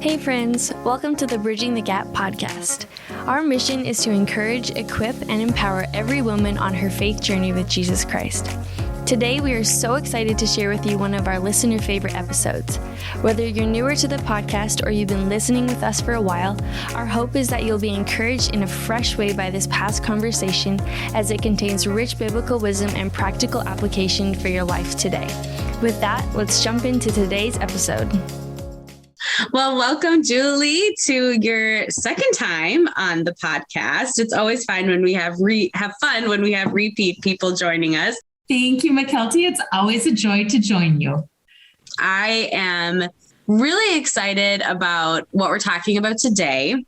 Hey friends, welcome to the Bridging the Gap podcast. Our mission is to encourage, equip, and empower every woman on her faith journey with Jesus Christ. Today, we are so excited to share with you one of our listener-favorite episodes. Whether you're newer to the podcast or you've been listening with us for a while, our hope is that you'll be encouraged in a fresh way by this past conversation as it contains rich biblical wisdom and practical application for your life today. With that, let's jump into today's episode. Well, welcome, Julie, to your second time on the podcast. It's always fun when we have fun when we have repeat people joining us. Thank you, Mykelti. It's always a joy to join you. I am really excited about what we're talking about today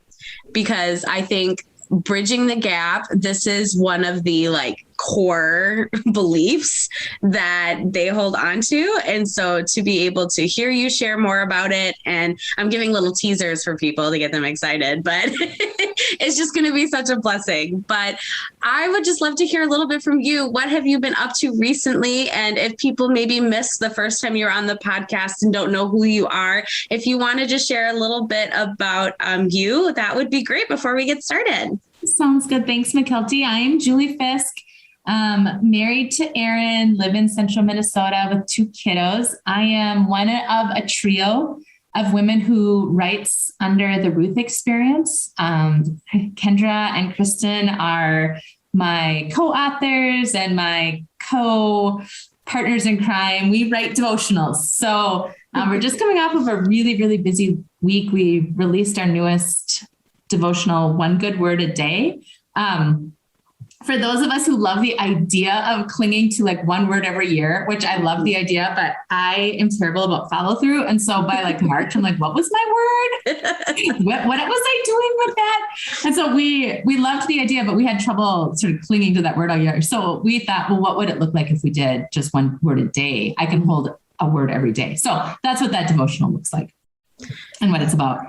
because I think bridging the gap, this is one of the core beliefs that they hold on to. And so to be able to hear you share more about it, and I'm giving little teasers for people to get them excited, but it's just going to be such a blessing. But I would just love to hear a little bit from you. What have you been up to recently? And if people maybe missed the first time you were on the podcast and don't know who you are, if you want to just share a little bit about you, that would be great before we get started. Sounds good. Thanks, Mykelti. I am Julie Fisk. Married to Aaron, live in central Minnesota with 2 kiddos. I am one of a trio of women who writes under the Ruth Experience. Kendra and Kristen are my co-authors and my co-partners in crime. We write devotionals. So we're just coming off of a really, really busy week. We released our newest devotional, One Good Word a Day. For those of us who love the idea of clinging to one word every year, which I love the idea, but I am terrible about follow through. And so by March, I'm like, what was my word? what was I doing with that? And so we loved the idea, but we had trouble sort of clinging to that word all year. So we thought, well, what would it look like if we did just one word a day? I can hold a word every day. So that's what that devotional looks like and what it's about.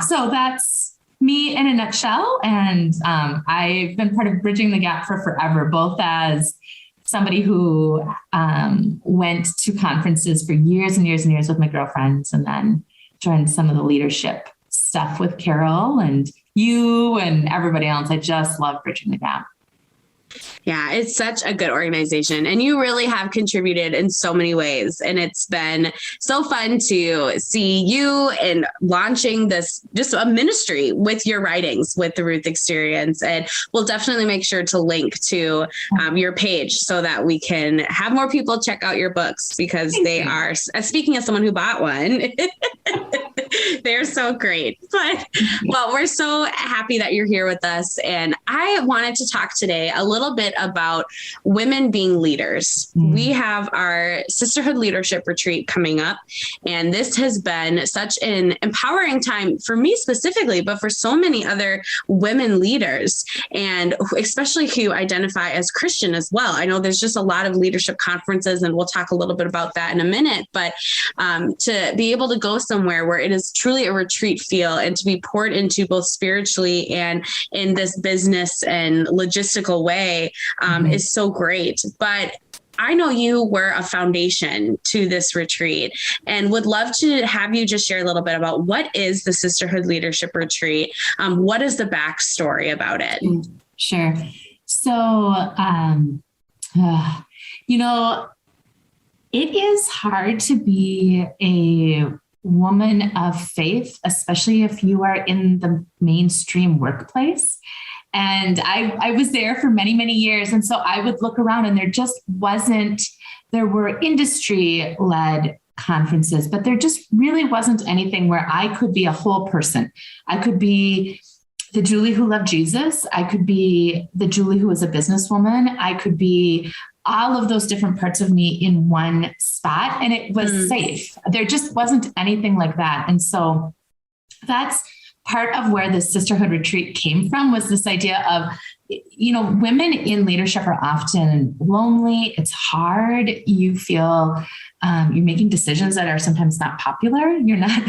So that's me in a nutshell. And I've been part of Bridging the Gap for forever, both as somebody who went to conferences for years and years and years with my girlfriends, and then joined some of the leadership stuff with Carol and you and everybody else. I just love Bridging the Gap. Yeah, it's such a good organization, and you really have contributed in so many ways. And it's been so fun to see you in launching this, just a ministry with your writings with the Ruth Experience. And we'll definitely make sure to link to your page so that we can have more people check out your books, because they are, speaking as someone who bought one, they're so great. But well, we're so happy that you're here with us. And I wanted to talk today a little bit about women being leaders. We have our Sisterhood Leadership Retreat coming up, and this has been such an empowering time for me specifically, but for so many other women leaders, and especially who identify as Christian as well. I know there's just a lot of leadership conferences, and we'll talk a little bit about that in a minute, but to be able to go somewhere where it is truly a retreat feel and to be poured into both spiritually and in this business and logistical way is so great. But I know you were a foundation to this retreat, and would love to have you just share a little bit about what is the Sisterhood Leadership Retreat? What is the backstory about it? Sure. So, it is hard to be a woman of faith, especially if you are in the mainstream workplace. And I was there for many, many years. And so I would look around, and there were industry-led conferences, but there just really wasn't anything where I could be a whole person. I could be the Julie who loved Jesus. I could be the Julie who was a businesswoman. I could be all of those different parts of me in one spot, and it was safe. There just wasn't anything like that. And so that's part of where the Sisterhood Retreat came from, was this idea of, women in leadership are often lonely. It's hard. You feel you're making decisions that are sometimes not popular. You're not.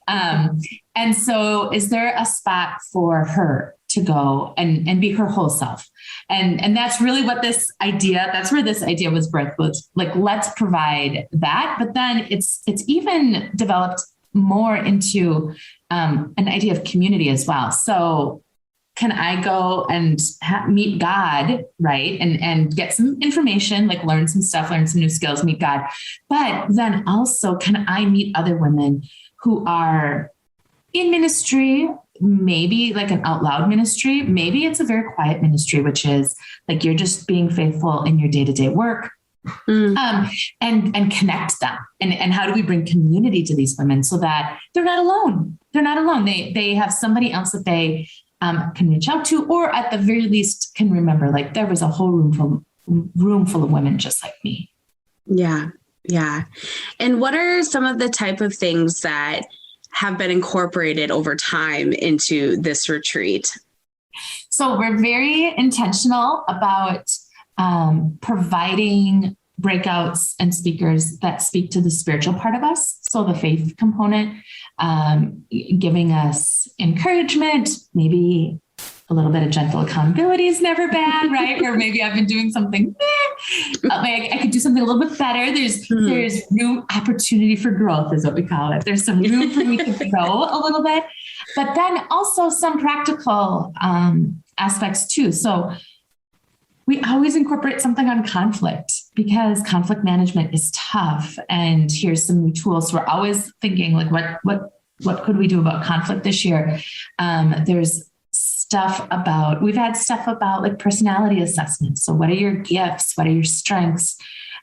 And so is there a spot for her to go and be her whole self? And that's really what that's where this idea was birthed, was let's provide that. But then it's even developed more into an idea of community as well. So can I go and meet God, right? And get some information, like learn some stuff, learn some new skills, meet God. But then also, can I meet other women who are in ministry, maybe like an out loud ministry, maybe it's a very quiet ministry, which is like you're just being faithful in your day-to-day work. And connect them. And how do we bring community to these women so that they're not alone? They're not alone. They have somebody else that they can reach out to, or at the very least can remember, like there was a whole room full of women just like me. Yeah. Yeah. And what are some of the type of things that have been incorporated over time into this retreat? So we're very intentional about providing breakouts and speakers that speak to the spiritual part of us. So the faith component, giving us encouragement, maybe a little bit of gentle accountability is never bad, right? Or maybe I've been doing something, I could do something a little bit better. There's room, opportunity for growth is what we call it. There's some room for me to grow a little bit, but then also some practical aspects too. So we always incorporate something on conflict because conflict management is tough. And here's some new tools. So we're always thinking like, what could we do about conflict this year? There's we've had stuff about like personality assessments. So what are your gifts? What are your strengths?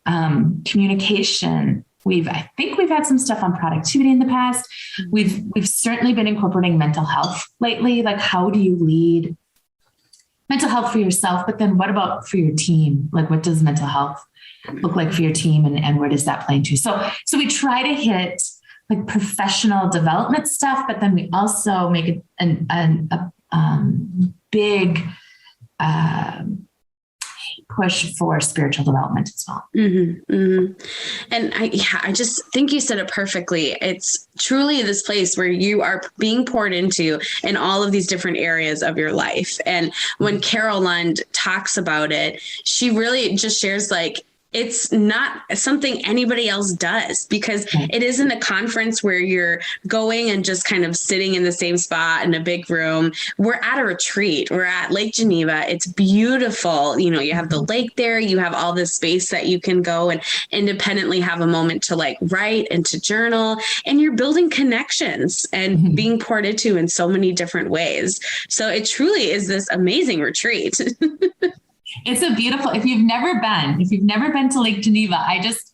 Communication. I think we've had some stuff on productivity in the past. We've certainly been incorporating mental health lately. Like how do you lead mental health for yourself, but then what about for your team? Like what does mental health look like for your team and where does that play into? So we try to hit like professional development stuff, but then we also make a big push for spiritual development as well. Mm-hmm, mm-hmm. And I just think you said it perfectly. It's truly this place where you are being poured into in all of these different areas of your life. And when Carol Lund talks about it, she really just shares like, it's not something anybody else does because it isn't a conference where you're going and just kind of sitting in the same spot in a big room. We're at a retreat. We're at Lake Geneva. It's beautiful. You know, you have the lake there. You have all this space that you can go and independently have a moment to like write and to journal. And you're building connections and being poured into in so many different ways. So it truly is this amazing retreat. It's if you've never been to Lake Geneva, I just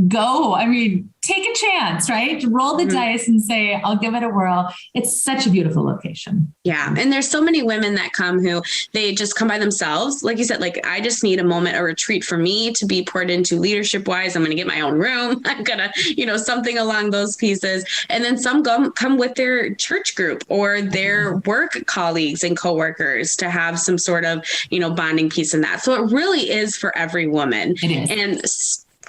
go. I mean, take a chance, right? Roll the dice and say, I'll give it a whirl. It's such a beautiful location. Yeah. And there's so many women that come who they just come by themselves. Like you said, like, I just need a retreat for me to be poured into leadership wise. I'm going to get my own room. I'm going to, something along those pieces. And then some come with their church group or their work colleagues and coworkers to have some sort of, bonding piece in that. So it really is for every woman. It is. And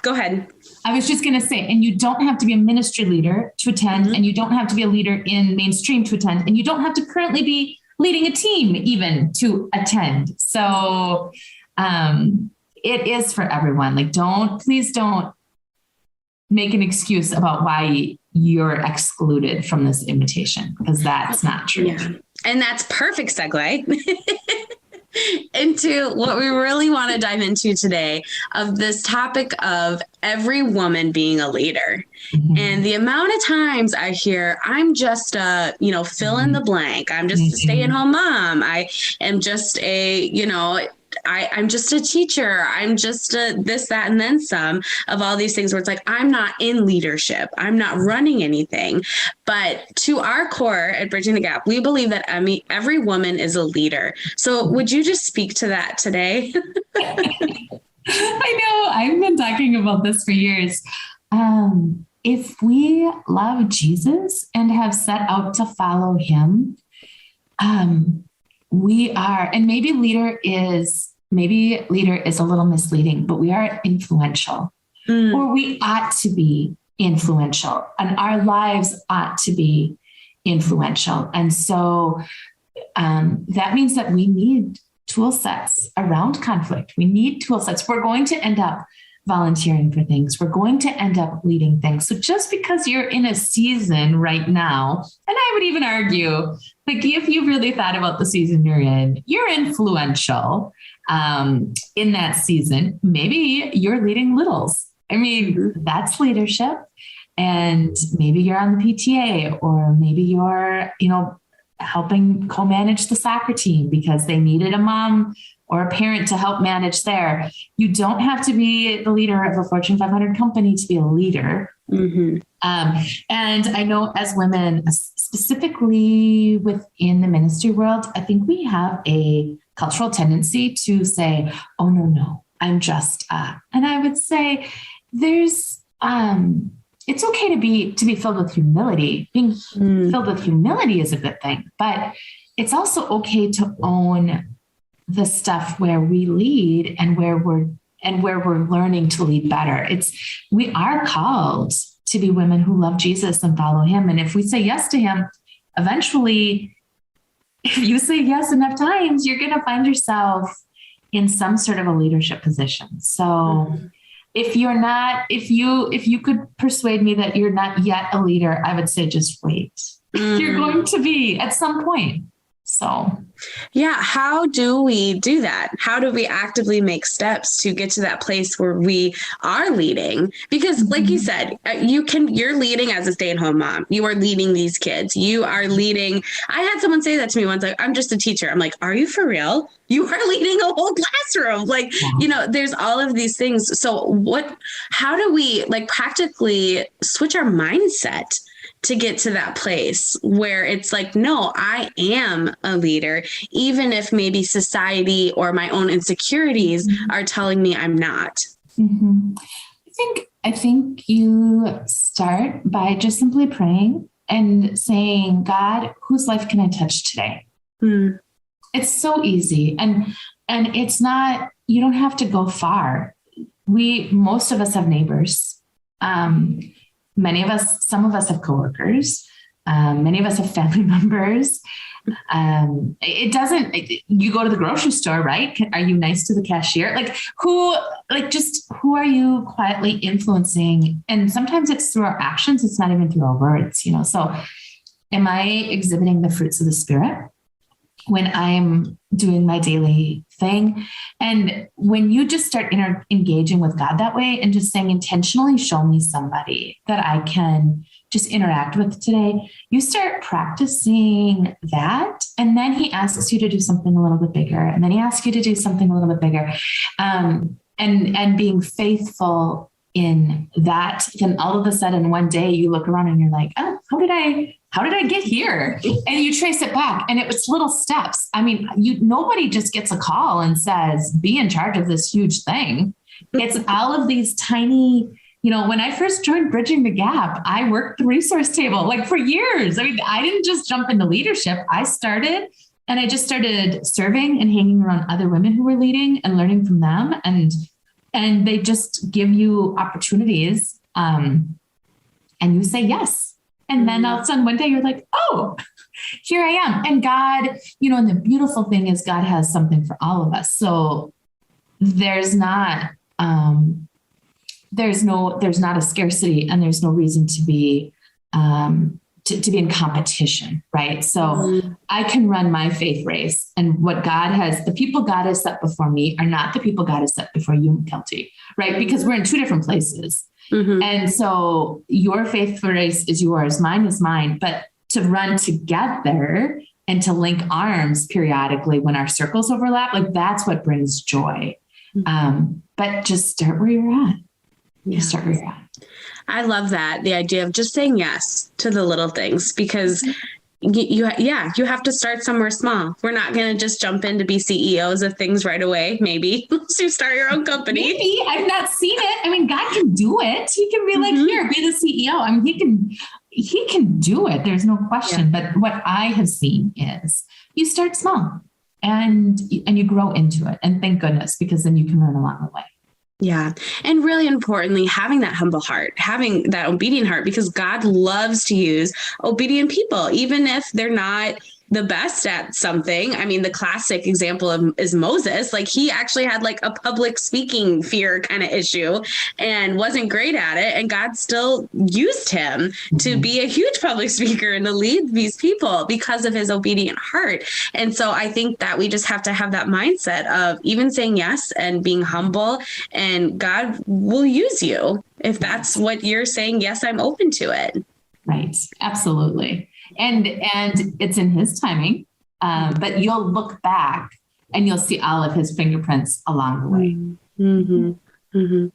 go ahead. I was just going to say, and you don't have to be a ministry leader to attend, and you don't have to be a leader in mainstream to attend, and you don't have to currently be leading a team even to attend. So it is for everyone. Like, please don't make an excuse about why you're excluded from this invitation, because that's not true. Yeah. And that's perfect segue into what we really want to dive into today of this topic of every woman being a leader. Mm-hmm. And the amount of times I hear, I'm just a, fill in the blank. I'm just a stay-at-home mom. I am just I'm just a teacher. I'm just a this, that, and then some of all these things where it's like, I'm not in leadership. I'm not running anything. But to our core at Bridging the Gap, we believe that every woman is a leader. So would you just speak to that today? I know. I've been talking about this for years. If we love Jesus and have set out to follow him, we are, and maybe leader is a little misleading, but we are influential, or we ought to be influential, and our lives ought to be influential. And so that means that we need tool sets around conflict. We need tool sets. We're going to end up volunteering for things. We're going to end up leading things. So just because you're in a season right now, and I would even argue, like if you really thought about the season you're influential in that season. Maybe you're leading littles. I mean, that's leadership. And maybe you're on the PTA, or maybe you're, helping co-manage the soccer team because they needed a mom or a parent to help manage there. You don't have to be the leader of a Fortune 500 company to be a leader. Mm-hmm. And I know as women, specifically within the ministry world, I think we have a cultural tendency to say, oh, no, I'm just, and I would say there's, it's okay to be filled with humility. Being filled with humility is a good thing, but it's also okay to own the stuff where we lead and where we're learning to lead better. We are called to be women who love Jesus and follow him. And if we say yes to him, eventually, if you say yes enough times, you're going to find yourself in some sort of a leadership position. So if you could persuade me that you're not yet a leader, I would say just wait. You're going to be at some point. So, yeah. How do we do that? How do we actively make steps to get to that place where we are leading? Because like you said, you're leading as a stay-at-home mom. You are leading these kids. You are leading. I had someone say that to me once, like, I'm just a teacher. I'm like, are you for real? You are leading a whole classroom. Like, there's all of these things. So how do we practically switch our mindset to get to that place where it's like, no, I am a leader, even if maybe society or my own insecurities are telling me I'm not? Mm-hmm. I think you start by just simply praying and saying, God, whose life can I touch today? It's so easy. And it's not, you don't have to go far. Most of us have neighbors. Some of us have coworkers. Many of us have family members. You go to the grocery store, right? Are you nice to the cashier? Who are you quietly influencing? And sometimes it's through our actions. It's not even through our words, So am I exhibiting the fruits of the Spirit when I'm doing my daily thing? And when you just start engaging with God that way and just saying, intentionally show me somebody that I can just interact with today, you start practicing that. And then he asks you to do something a little bit bigger. And then he asks you to do something a little bit bigger. And being faithful in that, then all of a sudden one day you look around and you're like, oh, how did I get here? And you trace it back, and it was little steps. I mean, nobody just gets a call and says, be in charge of this huge thing. It's all of these tiny, when I first joined Bridging the Gap, I worked the resource table for years. I mean, I didn't just jump into leadership. I started serving and hanging around other women who were leading and learning from them. And they just give you opportunities, and you say yes. And then all of a sudden one day you're like, oh, here I am. And God, and the beautiful thing is God has something for all of us. So there's not a scarcity, and there's no reason to be in competition, right? So I can run my faith race, and the people God has set before me are not the people God has set before you, Mykelti, right? Because we're in two different places. Mm-hmm. And so your faith race is yours, mine is mine, but to run together and to link arms periodically when our circles overlap, that's what brings joy. Mm-hmm. But just start where you're at. Start where you're at. I love that. The idea of just saying yes to the little things, because you have to start somewhere small. We're not going to just jump in to be CEOs of things right away. Maybe so you start your own company. Maybe. I've not seen it. I mean, God can do it. He can be like, here, be the CEO. I mean, he can do it. There's no question. Yeah. But what I have seen is you start small and you grow into it. And thank goodness, because then you can learn along the way. Yeah. And really importantly, having that humble heart, having that obedient heart, because God loves to use obedient people, even if they're not the best at something. I mean, the classic example is Moses. Like he actually had like a public speaking fear kind of issue and wasn't great at it. And God still used him to be a huge public speaker and to lead these people because of his obedient heart. And so I think that we just have to have that mindset of even saying yes and being humble, and God will use you if that's what you're saying. Yes, I'm open to it. Right. Absolutely. And it's in his timing, but you'll look back and you'll see all of his fingerprints along the way. Mm-hmm. Mm-hmm.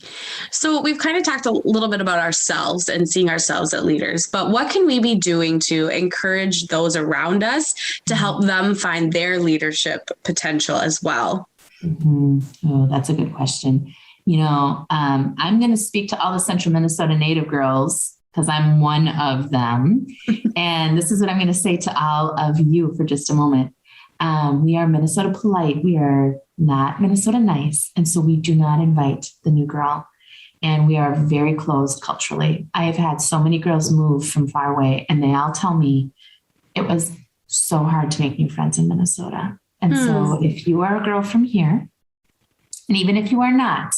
So we've kind of talked a little bit about ourselves and seeing ourselves as leaders, but what can we be doing to encourage those around us to help them find their leadership potential as well? Mm-hmm. Oh, that's a good question. I'm going to speak to all the Central Minnesota Native girls because I'm one of them. And this is what I'm going to say to all of you for just a moment. We are Minnesota polite. We are not Minnesota nice. And so we do not invite the new girl. And we are very closed culturally. I have had so many girls move from far away, and they all tell me it was so hard to make new friends in Minnesota. And so if you are a girl from here, and even if you are not,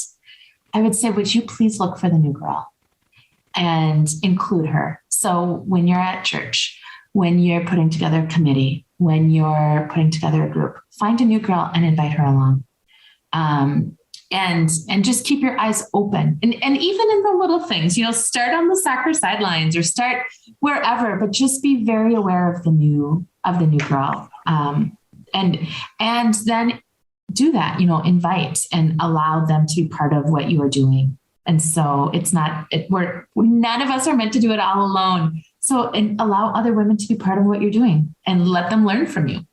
I would say, would you please look for the new girl and include her? So when you're at church, when you're putting together a committee, when you're putting together a group, find a new girl and invite her along. And just keep your eyes open. And even in the little things, start on the soccer sidelines or start wherever, but just be very aware of the new girl. And then do that, invite and allow them to be part of what you are doing. And so none of us are meant to do it all alone. So, and allow other women to be part of what you're doing and let them learn from you.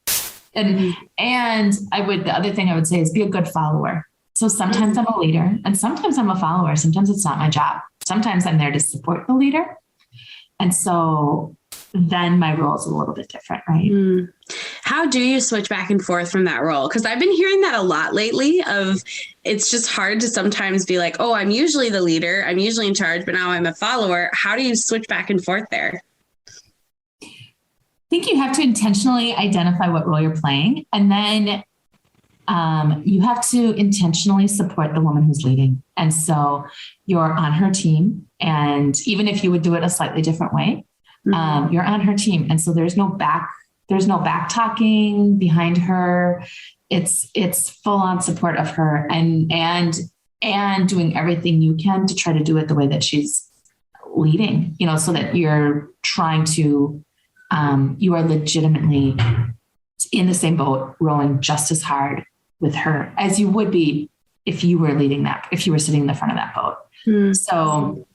And the other thing I would say is be a good follower. So sometimes I'm a leader and sometimes I'm a follower. Sometimes it's not my job. Sometimes I'm there to support the leader. And so then my role is a little bit different, right? How do you switch back and forth from that role? Because I've been hearing that a lot lately it's just hard to sometimes be like, oh, I'm usually the leader, I'm usually in charge, but now I'm a follower. How do you switch back and forth there? I think you have to intentionally identify what role you're playing. And then you have to intentionally support the woman who's leading. And so you're on her team. And even if you would do it a slightly different way, you're on her team. And so there's no back talking behind her. It's full on support of her and doing everything you can to try to do it the way that she's leading, so that you're trying to, you are legitimately in the same boat, rowing just as hard with her as you would be if you were if you were sitting in the front of that boat. So,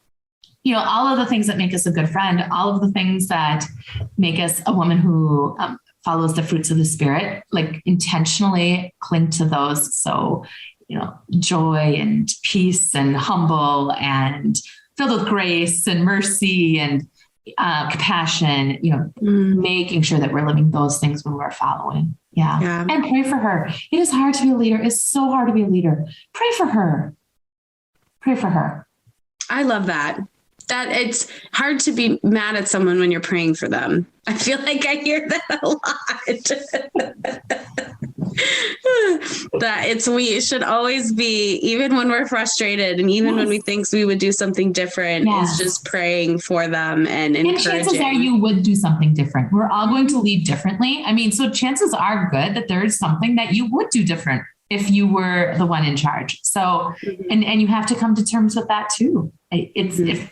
all of the things that make us a good friend, all of the things that make us a woman who follows the fruits of the Spirit, like intentionally cling to those. So, joy and peace and humble and filled with grace and mercy and compassion, making sure that we're living those things when we're following. Yeah. And pray for her. It is hard to be a leader. It's so hard to be a leader. Pray for her. Pray for her. I love that. That it's hard to be mad at someone when you're praying for them. I feel like I hear that a lot. That we should always be, even when we're frustrated and even when we think we would do something different, is just praying for them and encouraging. And chances are you would do something different. We're all going to lead differently. I mean, so chances are good that there is something that you would do different if you were the one in charge. So, and you have to come to terms with that too. If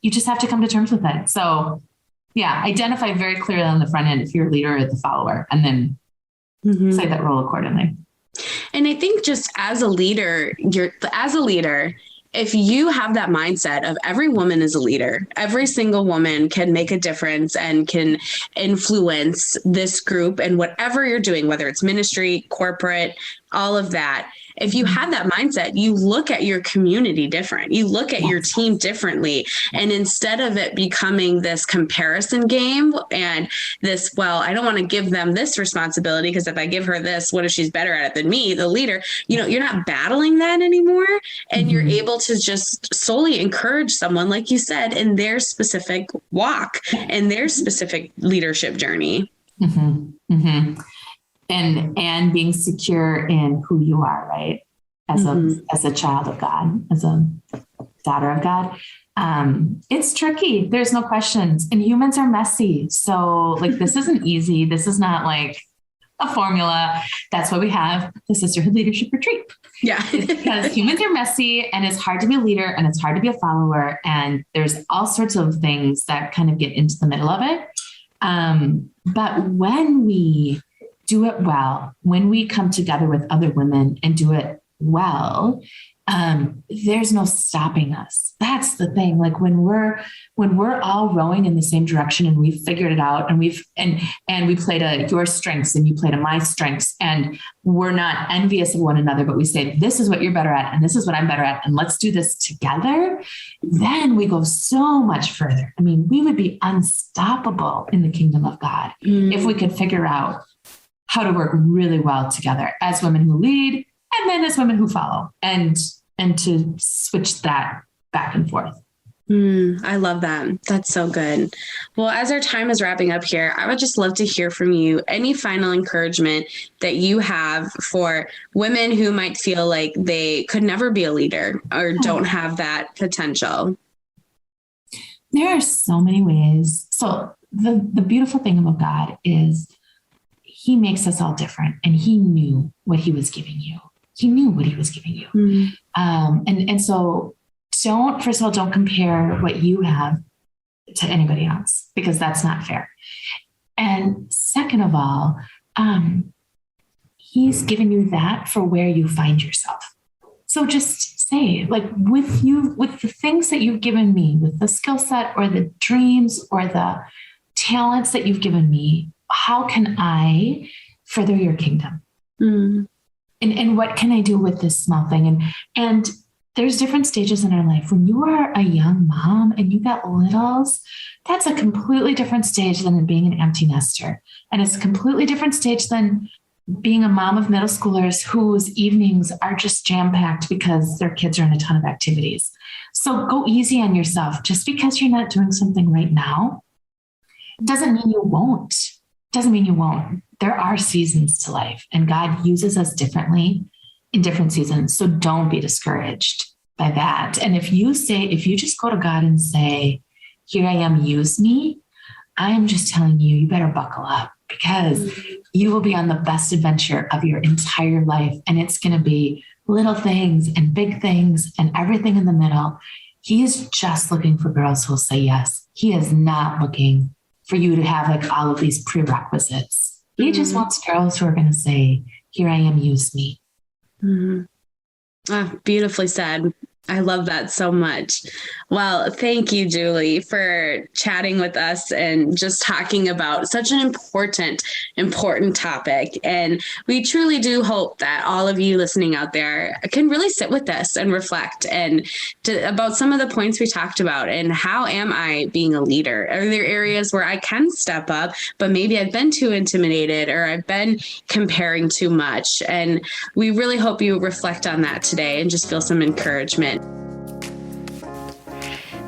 you just have to come to terms with it. So identify very clearly on the front end if you're a leader or the follower, and then play that role accordingly. And I think just as a leader, if you have that mindset of every woman is a leader, every single woman can make a difference and can influence this group and whatever you're doing, whether it's ministry, corporate, all of that. If you have that mindset, you look at your community different. You look at your team differently. And instead of it becoming this comparison game and this, well, I don't want to give them this responsibility because if I give her this, what if she's better at it than me, the leader? You're not battling that anymore. And you're able to just solely encourage someone, like you said, in their specific walk and their specific leadership journey. Mm-hmm. Mm-hmm. And being secure in who you are, right? As a child of God, as a daughter of God. It's tricky. There's no questions. And humans are messy. So like, this isn't easy. This is not like a formula. That's why we have the Sisterhood Leadership Retreat. Yeah. Because humans are messy and it's hard to be a leader and it's hard to be a follower. And there's all sorts of things that kind of get into the middle of it. But when we do it well, when we come together with other women and do it well, there's no stopping us. That's the thing. Like when we're all rowing in the same direction and we've figured it out and we play to your strengths and you play to my strengths, and we're not envious of one another, but we say, this is what you're better at and this is what I'm better at, and let's do this together. Then we go so much further. I mean, we would be unstoppable in the kingdom of God if we could figure out how to work really well together as women who lead, and then as women who follow, and to switch that back and forth. I love that. That's so good. Well, as our time is wrapping up here, I would just love to hear from you any final encouragement that you have for women who might feel like they could never be a leader or don't have that potential. There are so many ways. So the beautiful thing about God is he makes us all different, and he knew what he was giving you. He knew what he was giving you. And so don't compare what you have to anybody else, because that's not fair. And second of all, he's given you that for where you find yourself. So just say, like, with the things that you've given me, with the skill set or the dreams or the talents that you've given me, how can I further your kingdom? And what can I do with this small thing? And there's different stages in our life. When you are a young mom and you got littles, that's a completely different stage than being an empty nester. And it's a completely different stage than being a mom of middle schoolers whose evenings are just jam-packed because their kids are in a ton of activities. So go easy on yourself. Just because you're not doing something right now doesn't mean you won't. There are seasons to life, and God uses us differently in different seasons. So don't be discouraged by that. And if you just go to God and say, here I am, use me, I am just telling you, you better buckle up, because you will be on the best adventure of your entire life. And it's going to be little things and big things and everything in the middle. He is just looking for girls who will say yes. He is not looking for you to have like all of these prerequisites. He just wants girls who are going to say, here I am, use me. Beautifully said. I love that so much. Well, thank you, Julie, for chatting with us and just talking about such an important topic. And we truly do hope that all of you listening out there can really sit with this and reflect about some of the points we talked about, and how am I being a leader? Are there areas where I can step up, but maybe I've been too intimidated or I've been comparing too much? And we really hope you reflect on that today and just feel some encouragement.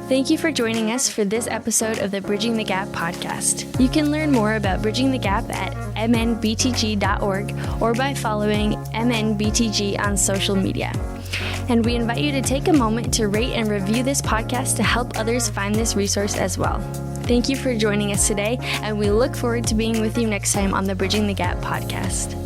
Thank you for joining us for this episode of the Bridging the Gap podcast. You can learn more about Bridging the Gap at mnbtg.org or by following mnbtg on social media. And we invite you to take a moment to rate and review this podcast to help others find this resource as well. Thank you for joining us today, and we look forward to being with you next time on the Bridging the Gap podcast.